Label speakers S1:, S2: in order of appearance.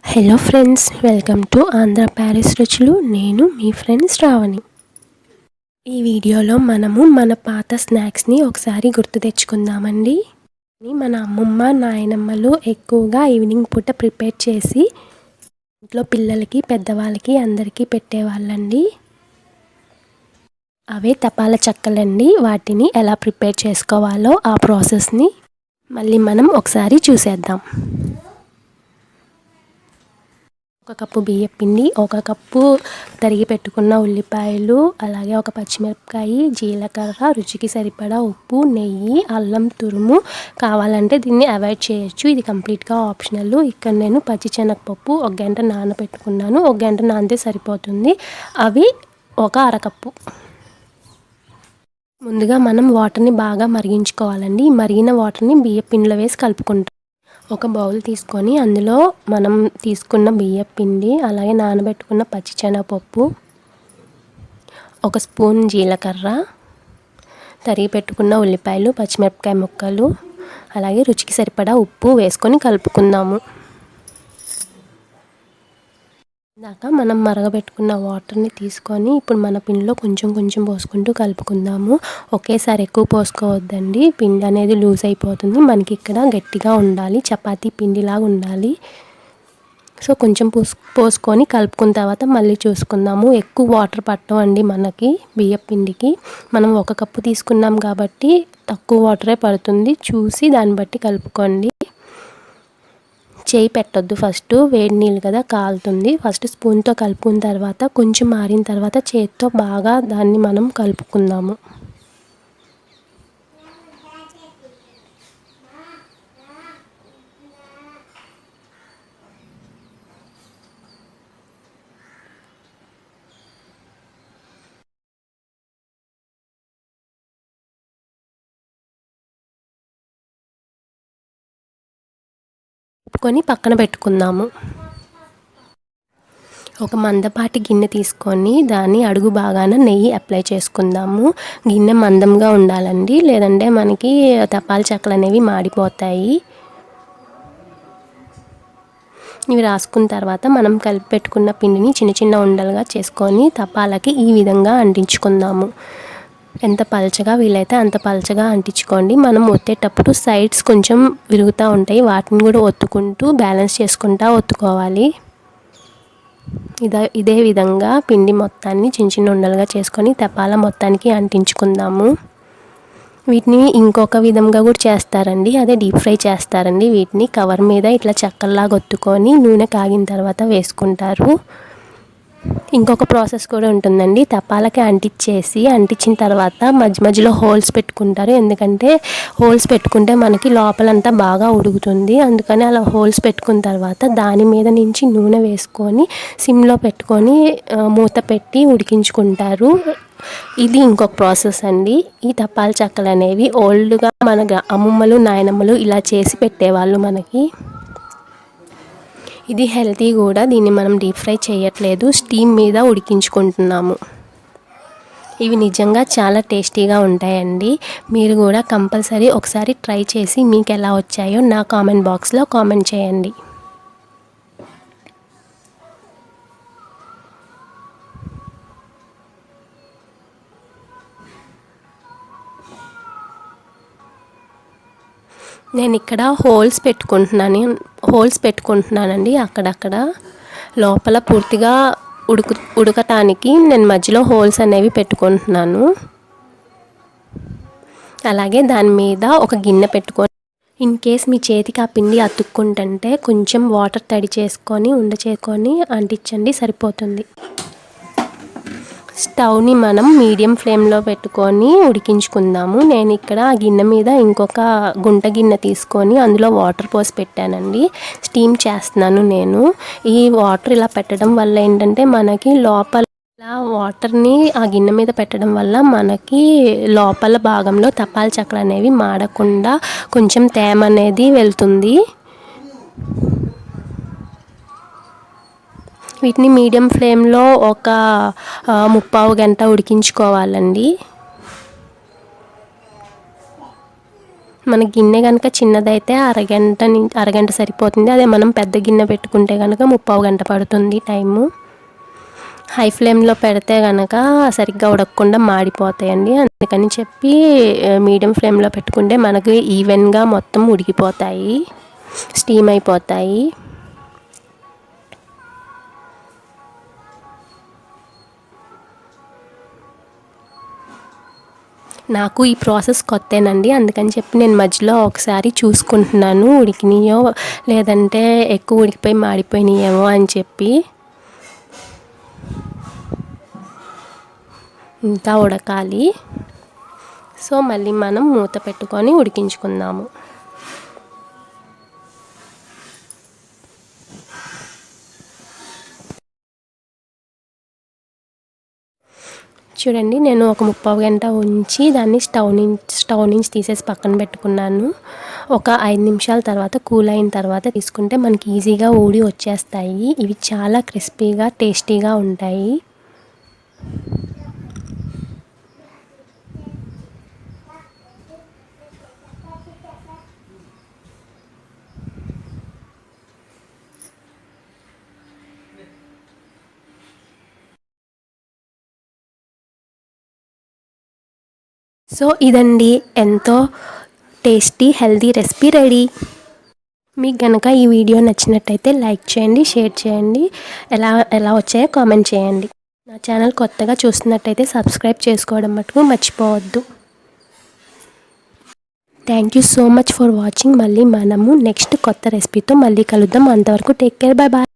S1: Hello friends, welcome to AndhraParis రుచులు. నేను మీ friend Shravani. ఈ వీడియోలో మనము మన పాత స్నాక్స్ని ఒకసారి గుర్తు తెచ్చుకుందామండి. మన అమ్మమ్మ నాయనమ్మలు ఎక్కువగా ఈవినింగ్ పూట ప్రిపేర్ చేసి ఇంట్లో పిల్లలకి పెద్దవాళ్ళకి అందరికీ పెట్టేవాళ్ళండి. అవే తపాల చెక్కలండి. వాటిని ఎలా ప్రిపేర్ చేసుకోవాలో ఆ ప్రాసెస్ని మళ్ళీ మనం ఒకసారి చూసేద్దాం. ఒక కప్పు బియ్యం పిండి, ఒక కప్పు తరిగి పెట్టుకున్న ఉల్లిపాయలు, అలాగే ఒక పచ్చిమిరపకాయ, జీలకర్ర, రుచికి సరిపడా ఉప్పు, నెయ్యి, అల్లం తురుము. కావాలంటే దీన్ని అవాయిడ్ చేయొచ్చు, ఇది కంప్లీట్గా ఆప్షనల్. ఇక్కడ నేను పచ్చిశనగపప్పు 1 గంట నానబెట్టుకున్నాను. 1 గంట నానితే సరిపోతుంది. అవి ఒక అరకప్పు. ముందుగా మనం వాటర్ని బాగా మరిగించుకోవాలండి. ఈ మరిగిన వాటర్ని బియ్యం పిండిలో వేసి కలుపుకుంటాం. ఒక బౌల్ తీసుకొని అందులో మనం తీసుకున్న బియ్యం పిండి, అలాగే నానబెట్టుకున్న పచ్చిశనగపప్పు, 1 స్పూన్ జీలకర్ర, తరిగి పెట్టుకున్న ఉల్లిపాయలు, పచ్చిమిరపకాయ ముక్కలు, అలాగే రుచికి సరిపడా ఉప్పు వేసుకొని కలుపుకుందాము. దాకా మనం మరగబెట్టుకున్న వాటర్ని తీసుకొని ఇప్పుడు మన పిండిలో కొంచెం కొంచెం పోసుకుంటూ కలుపుకుందాము. ఒకేసారి ఎక్కువ పోసుకోవద్దండి, పిండి అనేది లూజ్ అయిపోతుంది. మనకి ఇక్కడ గట్టిగా ఉండాలి, చపాతీ పిండిలాగా ఉండాలి. సో కొంచెం పోసుకొని కలుపుకున్న తర్వాత మళ్ళీ చూసుకుందాము. ఎక్కువ వాటర్ పట్టవండి మనకి బియ్యం పిండికి. మనం 1 కప్పు తీసుకున్నాం కాబట్టి తక్కువ వాటరే పడుతుంది. చూసి దాన్ని బట్టి కలుపుకోండి. చేయి పెట్టొద్దు, ఫస్ట్ వేడి నీళ్ళు కదా కాలుతుంది. ఫస్ట్ స్పూన్తో కలుపుకున్న తర్వాత కొంచెం మారిన తర్వాత చేతితో బాగా దాన్ని మనం కలుపుకుందాము. కొని పక్కన పెట్టుకుందాము. ఒక మందపాటి గిన్నె తీసుకొని దాన్ని అడుగు బాగాన నెయ్యి అప్లై చేసుకుందాము. గిన్నె మందంగా ఉండాలండి, లేదంటే మనకి తపాల చెక్కలు అనేవి మాడిపోతాయి. ఇవి రాసుకున్న తర్వాత మనం కలిపి పెట్టుకున్న పిండిని చిన్న చిన్న ఉండలుగా చేసుకొని తపాలకి ఈ విధంగా అంటించుకుందాము. ఎంత పలచగా వీలైతే అంత పలచగా అంటించుకోండి. మనం ఒత్తేటప్పుడు సైడ్స్ కొంచెం విరుగుతూ ఉంటాయి, వాటిని కూడా ఒత్తుకుంటూ బ్యాలెన్స్ చేసుకుంటూ ఒత్తుకోవాలి. ఇదే విధంగా పిండి మొత్తాన్ని చిన్న చిన్న ఉండలుగా చేసుకొని తపాల మొత్తానికి అంటించుకుందాము. వీటిని ఇంకొక విధంగా కూడా చేస్తారండి, అదే డీప్ ఫ్రై చేస్తారండి. వీటిని కవర్ మీద ఇట్లా చెక్కల్లాగా ఒత్తుకొని నూనె కాగిన తర్వాత వేసుకుంటారు. ఇంకొక ప్రాసెస్ కూడా ఉంటుందండి. తపాలకి అంటించిన తర్వాత మధ్య మధ్యలో హోల్స్ పెట్టుకుంటారు. ఎందుకంటే హోల్స్ పెట్టుకుంటే మనకి లోపలంతా బాగా ఉడుకుతుంది. అందుకని అలా హోల్స్ పెట్టుకున్న తర్వాత దాని మీద నుంచి నూనె వేసుకొని సిమ్లో పెట్టుకొని మూత పెట్టి ఉడికించుకుంటారు. ఇది ఇంకొక ప్రాసెస్ అండి. ఈ తపాల చెక్కలు అనేవి ఓల్డ్గా మన అమ్మమ్మలు నాయనమ్మలు ఇలా చేసి పెట్టేవాళ్ళు మనకి. ఇది హెల్తీ కూడా. దీన్ని మనం డీప్ ఫ్రై చేయట్లేదు, స్టీమ్ మీద ఉడికించుకుంటున్నాము. ఇవి నిజంగా చాలా టేస్టీగా ఉంటాయండి. మీరు కూడా కంపల్సరీ ఒకసారి ట్రై చేసి మీకు ఎలా వచ్చాయో నా కామెంట్ బాక్స్లో కామెంట్ చేయండి. నేను ఇక్కడ హోల్స్ పెట్టుకుంటున్నానండి. అక్కడక్కడ లోపల పూర్తిగా ఉడకటానికి నేను మధ్యలో హోల్స్ అనేవి పెట్టుకుంటున్నాను. అలాగే దాని మీద ఒక గిన్నె పెట్టుకొని, ఇన్ కేస్ మీ చేతికి ఆ పిండి అతుక్కుంటుంటే కొంచెం వాటర్ తడి చేసుకొని చేసుకొని అంటించండి, సరిపోతుంది. స్టవ్ని మనం మీడియం ఫ్లేమ్లో పెట్టుకొని ఉడికించుకుందాము. నేను ఇక్కడ ఆ గిన్నె మీద ఇంకొక గుంట గిన్నె తీసుకొని అందులో వాటర్ పోసి పెట్టానండి. స్టీమ్ చేస్తున్నాను నేను. ఈ వాటర్ ఇలా పెట్టడం వల్ల ఏంటంటే మనకి లోపల వాటర్ని ఆ గిన్నె మీద పెట్టడం వల్ల మనకి లోపల భాగంలో తపాల చెక్కలు అనేవి మాడకుండా కొంచెం తేమ అనేది వెళ్తుంది. వీటిని మీడియం ఫ్లేమ్లో ఒక 3/4 గంట ఉడికించుకోవాలండి. మన గిన్నె కనుక చిన్నదైతే అరగంట సరిపోతుంది. అదే మనం పెద్ద గిన్నె పెట్టుకుంటే కనుక 30 గంట పడుతుంది టైము. హై ఫ్లేమ్లో పెడితే కనుక సరిగ్గా ఉడకకుండా మాడిపోతాయండి. అందుకని చెప్పి మీడియం ఫ్లేమ్లో పెట్టుకుంటే మనకు ఈవెన్గా మొత్తం ఉడికిపోతాయి, స్టీమ్ అయిపోతాయి. నాకు ఈ ప్రాసెస్ కొత్తేనండి, అందుకని చెప్పి నేను మధ్యలో ఒకసారి చూసుకుంటున్నాను ఉడికినాయో లేదంటే ఎక్కువ ఉడికిపోయి మాడిపోయినాయేమో అని చెప్పి. ఇంకా ఉడకాలి. సో మళ్ళీ మనం మూత పెట్టుకొని ఉడికించుకుందాము. చూడండి, నేను ఒక 30 గంట ఉంచి దాన్ని స్టవ్ నుంచి తీసేసి పక్కన పెట్టుకున్నాను. ఒక 5 నిమిషాల తర్వాత కూల్ అయిన తర్వాత తీసుకుంటే మనకి ఈజీగా ఊడి వచ్చేస్తాయి. ఇవి చాలా క్రిస్పీగా టేస్టీగా ఉంటాయి. సో ఇదండి ఎంతో టేస్టీ హెల్తీ రెసిపీ రెడీ. మీకు కనుక ఈ వీడియో నచ్చినట్టయితే లైక్ చేయండి, షేర్ చేయండి, ఎలా వచ్చాయో కామెంట్ చేయండి. నా ఛానల్ కొత్తగా చూస్తున్నట్టయితే సబ్స్క్రైబ్ చేసుకోవడం మటుకు మర్చిపోవద్దు. Thank you so much for watching. మళ్ళీ మనము నెక్స్ట్ కొత్త రెసిపీతో మళ్ళీ కలుద్దాం. అంతవరకు టేక్ కేర్, బాయ్ బాయ్.